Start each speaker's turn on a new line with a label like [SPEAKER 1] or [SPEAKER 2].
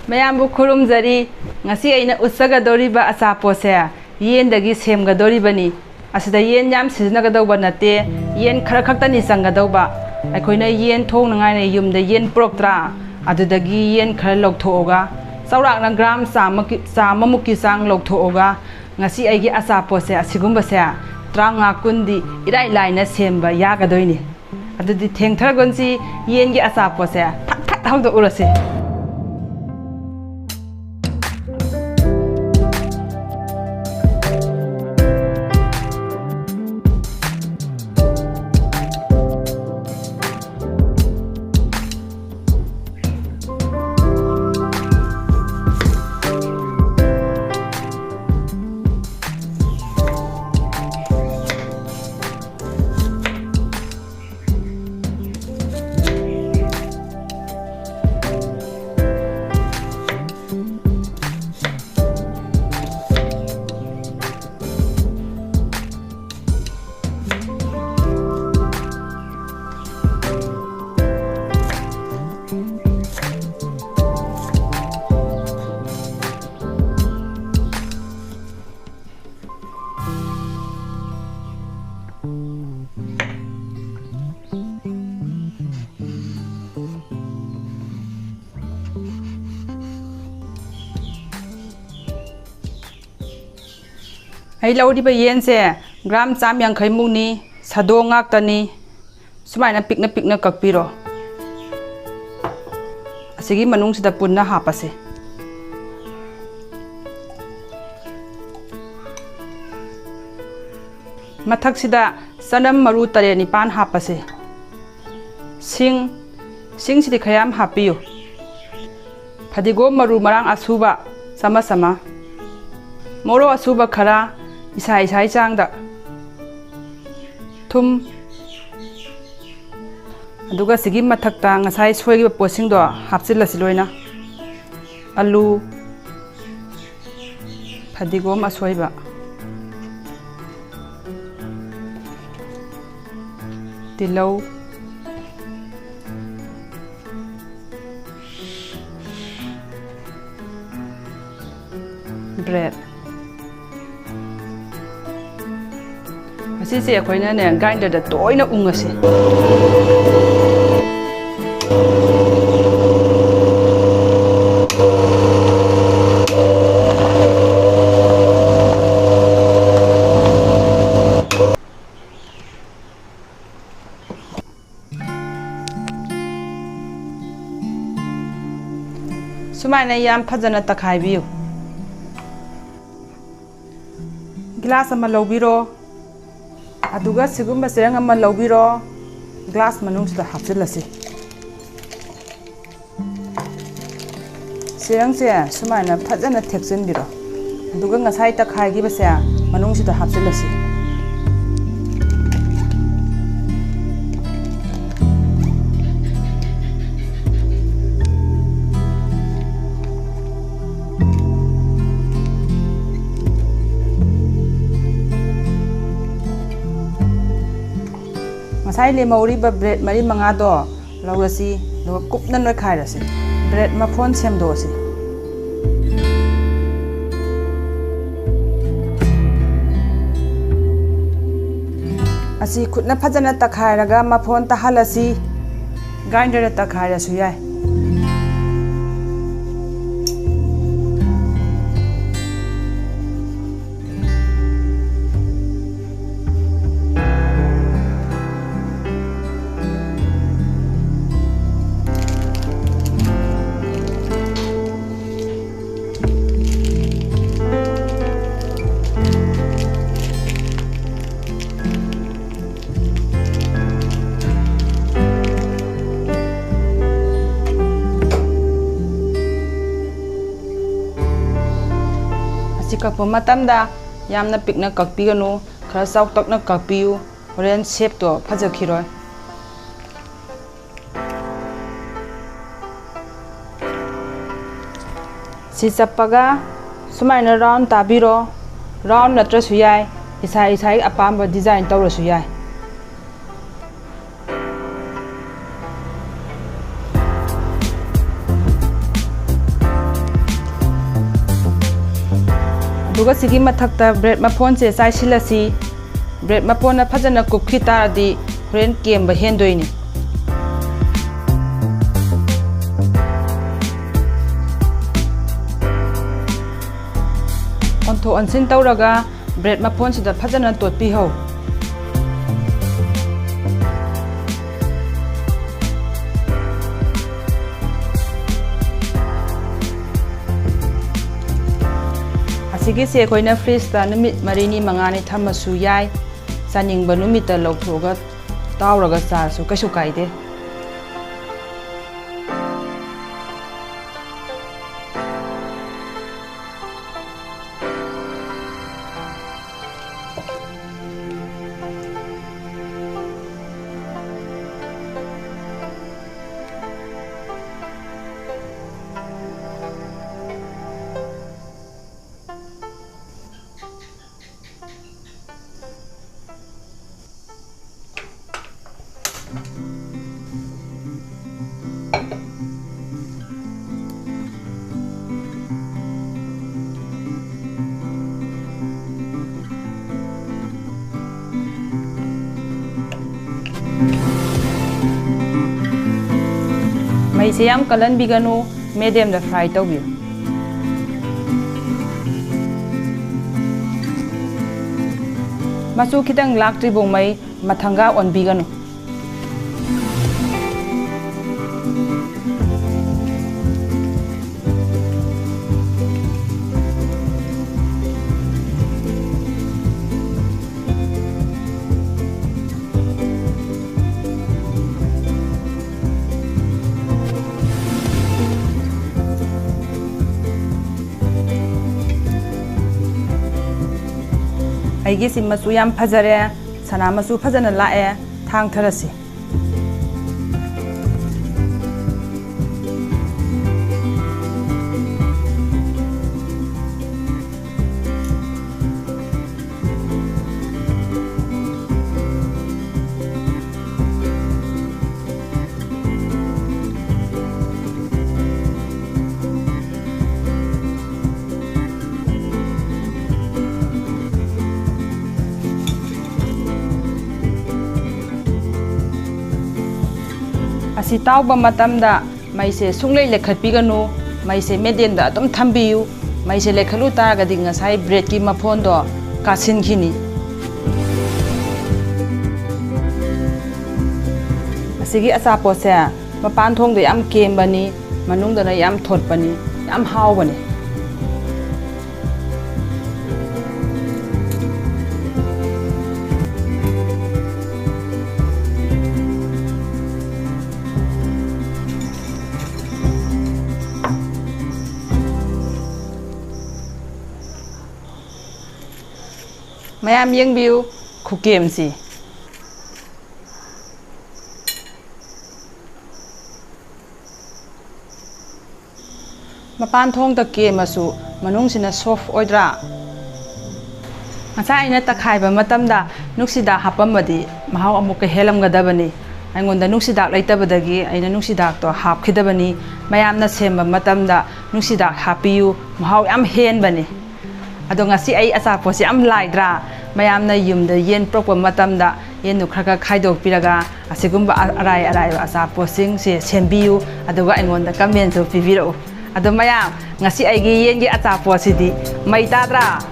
[SPEAKER 1] ꯃꯌꯥꯝꯕꯨ ꯈꯨꯔꯨꯝꯖꯔꯤ ngasi aina usagadoriba achapose yen dagi semgadoribani asida yen yam siznagadauba nate yen khara khaktani sangadauba aikoina yen thongngai ne yumda yen proktra adudagi yen khara lokthoga saurakna gram sama mukki sang lokthoga ngasi aigi achapose asigumbase tranga kundi irai laina semba yagadoini adudi thengtharagonsi yengi achapose thak thak hawdo urase ai lauriba yen se gram cham yang khai muni sado ngak tani sumaina pikna kakpiro asigi manung sida punna hapase mathak sida sanam maru tare ni pan hapase sing sidi khayam hapiyo phadigo maru marang asuba sama moro asuba khara isai changda thum aduga sigi mathakta ngasai soigi posing do hapchilasi loina alu phadigom asoiba tilau bread asise akoina ne grinder da toina ungase sumaina yam phajana takhaibiu glass ama lobiro aduga sigumba serang ama lobiro glass manung sida hapchilasi serang se sumaina phajana theksin biro aduga ngasai ta khaigi base manung sida hapchilasi sai le mauri ba bread mari manga do lawasi do kupna noi khairasi bread ma phone sem do si asi khutna phajana ta khairaga ma phone ta halasi grinder ta khaira su yai kakpo matamda yamna pikna kakpiganu khara sauktakna kakpiu horen shape to phajakhiroi si chappaga sumaina round tabiro round natra suyai isai apamba design tawra suyai ꯑꯗꯨꯒ ꯁꯤꯒꯤ ꯃꯊꯛꯇ bread ꯃꯐꯣꯟꯁꯦ ꯆꯥꯏꯁꯤꯜꯂꯁꯤ bread ꯃꯐꯣꯟꯅ ꯐꯖꯅ ꯀꯨꯞꯈꯤ ꯇꯥꯔꯗꯤ ꯍꯣꯔꯦꯟ ꯀꯦꯝꯕ ꯍꯦꯟꯗꯣꯏꯅꯤ ꯑꯣꯟꯊꯣꯛ ꯑꯣꯟꯁꯤꯟ ꯇꯧꯔꯒ bread ꯃꯐꯣꯟꯁꯤꯗ ꯐꯖꯅ ꯇꯣꯠꯄꯤꯍꯧ ꯑꯁꯤꯒꯤꯁꯦ ꯑꯩꯈꯣꯏꯅ ꯐ꯭ꯔꯤꯖꯇ ꯅꯨꯃꯤꯠ 4-5 ꯊꯝꯃꯁꯨ ꯌꯥꯏ ꯆꯥꯅꯤꯡꯕ ꯅꯨꯃꯤꯠꯇ ꯂꯧꯊꯣꯛꯑꯒ ꯇꯥꯎꯔꯒ ꯆꯥꯔꯁꯨ ꯀꯩꯁꯨ ꯀꯥꯏꯗꯦ ꯃꯩꯁꯦ ꯌꯥꯝ ꯀꯜꯍꯟꯕꯤꯒꯅꯨ ꯃꯦꯗꯤꯌꯝꯗ ꯐ꯭ꯔꯥꯏ ꯇꯧꯕꯤꯌꯨ ꯃꯆꯨ ꯈꯤꯇꯪ ꯂꯥꯛꯇ꯭ꯔꯤꯕꯧ ꯃꯩ ꯃꯊꯪꯒ ꯑꯣꯟꯕꯤꯒꯅꯨ ꯑꯩꯒꯤꯁꯤ ꯃꯆꯨ ꯌꯥꯝ ꯐꯖꯔꯦ ꯁꯅꯥ ꯃꯆꯨ ꯐꯖꯅ ꯂꯥꯛꯑꯦ ꯊꯥꯡꯊꯔꯁꯤ ꯑꯁꯤ ꯇꯥꯎꯕ ꯃꯇꯝꯗ ꯃꯩꯁꯦ ꯁꯨꯡꯂꯩ ꯂꯩꯈꯠꯄꯤꯒꯅꯨ ꯃꯩꯁꯦ ꯃꯦꯗꯤꯌꯝꯗ ꯑꯗꯨꯝ ꯊꯝꯕꯤꯌꯨ ꯃꯩꯁꯦ ꯂꯩꯈꯠꯂꯨ ꯇꯥꯔꯒꯗꯤ ꯉꯁꯥꯏ ꯕ꯭ꯔꯦꯗꯀꯤ ꯃꯐꯣꯟꯗꯣ ꯀꯥꯁꯤꯟꯈꯤꯅꯤ ꯑꯁꯤꯒꯤ ꯑꯆꯥꯄꯣꯠꯁꯦ ꯃꯄꯥꯟ ꯊꯣꯡꯗ ꯌꯥꯝ ꯀꯦꯝꯕꯅꯤ ꯃꯅꯨꯡꯗꯅ ꯌꯥꯝ ꯊꯣꯠꯄꯅꯤ ꯌꯥꯝ ꯍꯥꯎꯕꯅꯤ ꯃꯌꯥꯝ ꯌꯦꯡꯕꯤꯌꯨ ꯈꯨꯀꯦꯝꯁꯤ ꯃꯄꯥꯟ ꯊꯣꯡꯗ ꯀꯦꯝꯃꯁꯨ ꯃꯅꯨꯡꯁꯤꯅ ꯁꯣꯐ ꯑꯣꯏꯗ꯭ꯔꯥ ꯉꯁꯥꯏ ꯑꯩꯅ ꯇꯛꯈꯥꯏꯕ ꯃꯇꯝꯗ ꯅꯨꯡꯁꯤꯗꯥꯛ ꯍꯥꯞꯄꯝꯕꯗꯤ ꯃꯍꯥꯎ ꯑꯃꯨꯛꯀ ꯍꯦꯜꯂꯝꯒꯗꯕꯅꯤ ꯑꯩꯉꯣꯟꯗ ꯅꯨꯡꯁꯤꯗꯥꯛ ꯂꯩꯇꯕꯗꯒꯤ ꯑꯩꯅ ꯅꯨꯡꯁꯤꯗꯥꯛꯇꯣ ꯍꯥꯞꯈꯤꯗꯕꯅꯤ ꯃꯌꯥꯝꯅ ꯁꯦꯝꯕ ꯃꯇꯝꯗ ꯅꯨꯡꯁꯤꯗꯥꯛ ꯍꯥꯞꯄꯤꯌꯨ ꯃꯍꯥꯎ ꯌꯥꯝ ꯍꯦꯟꯕꯅꯤ ꯑꯗꯣ ꯉꯁꯤ ꯑꯩ ꯑꯆꯥꯄꯣꯠꯁꯦ ꯌꯥꯝ ꯂꯥꯏꯗ꯭ꯔꯥ ꯃꯌꯥꯝꯅ ꯌꯨꯝꯗ ꯌꯦꯟ ꯄꯨꯔꯛꯄ ꯃꯇꯝꯗ ꯌꯦꯟꯗꯨ ꯈꯔ ꯈꯥꯏꯗꯣꯛꯄꯤꯔꯒ ꯑꯁꯤꯒꯨꯝꯕ ꯑꯔꯥꯏ ꯑꯔꯥꯏꯕ ꯑꯆꯥꯄꯣꯠꯁꯤꯡꯁꯦ ꯁꯦꯝꯕꯤꯌꯨ ꯑꯗꯨꯒ ꯑꯩꯉꯣꯟꯗ ꯀꯃꯦꯟꯁꯨ ꯄꯤꯕꯤꯔꯛꯎ ꯑꯗꯣ ꯃꯌꯥꯝ ꯉꯁꯤ ꯑꯩꯒꯤ ꯌꯦꯟꯒꯤ ꯑꯆꯥꯄꯣꯠꯁꯤꯗꯤ ꯃꯩ ꯇꯥꯗ꯭ꯔꯥ